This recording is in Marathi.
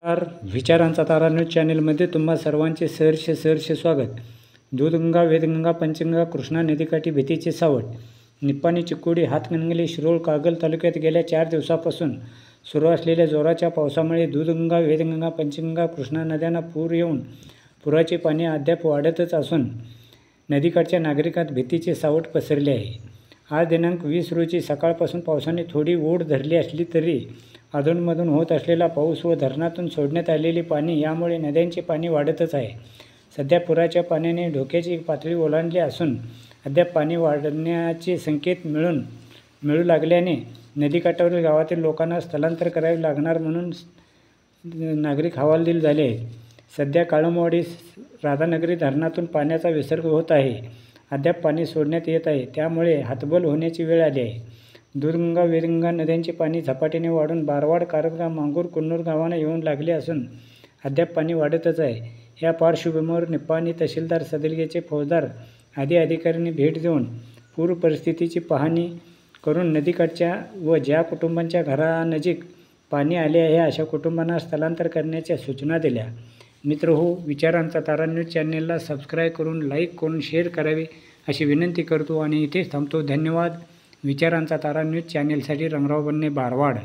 नमस्कार. विचारांचा तारा न्यूज चॅनेलमध्ये तुम्हा सर्वांचे सहर्ष स्वागत. दूधगंगा, वेदगंगा, पंचगंगा, कृष्णा नदीकाठी भीतीचे सावट. निप्पाणी, चिक्कोडी, हातकणंगले, शिरोळ, कागल तालुक्यात गेल्या 4 दिवसापासून सुरू असलेल्या जोराच्या पावसामुळे दूधगंगा, वेदगंगा, पंचगंगा, कृष्णा नद्यांना पूर येऊन पुराचे पाणी अद्याप वाढतच असून नदीकाठच्या नागरिकांत भीतीचे सावट पसरले आहे. आज दिनांक 20 रोजी सकाळपासून पावसाने थोडी ओढ धरली असली तरी अधूनमधून होत असलेला पाऊस व धरणातून सोडण्यात आलेले पाणी यामुळे नद्यांचे पाणी वाढतच आहे. सध्या पुराच्या पाण्याने धोक्याची पातळी ओलांडली असून अद्याप पाणी वाढण्याचे संकेत मिळू लागल्याने नदीकाठावरील गावातील लोकांना स्थलांतर करावे लागणार म्हणून नागरिक हवालदिल झाले आहेत. सध्या काळमवाडी, राधानगरी धरणातून पाण्याचा विसर्ग होत आहे. अद्याप पाणी सोडण्यात येत आहे, त्यामुळे हतबल होण्याची वेळ आली आहे. दूधगंगा, वेदगंगा नद्यांचे पाणी झपाट्याने वाढून बारवाड, कारंजा, मांगूर, कुन्नूर गावांना येऊन लागले असून अद्याप पाणी वाढतच आहे. या पार्श्वभूमीवर निप्पाणी तहसीलदार, सदलगेचे फौजदार आदी अधिकाऱ्यांनी भेट देऊन पूर परिस्थितीची पाहणी करून नदीकाठच्या व ज्या कुटुंबांच्या घरानजीक पाणी आले आहे अशा कुटुंबांना स्थलांतर करण्याच्या सूचना दिल्या. मित्रहो, विचारांचा तारा न्यूज चॅनेलला सबस्क्राईब करून, लाईक करून, शेअर करावे अशी विनंती करतो आणि इथेच थांबतो. धन्यवाद. विचारांचा तारा न्यूज चॅनेलसाठी रंगराव बन्ने, बारवाड.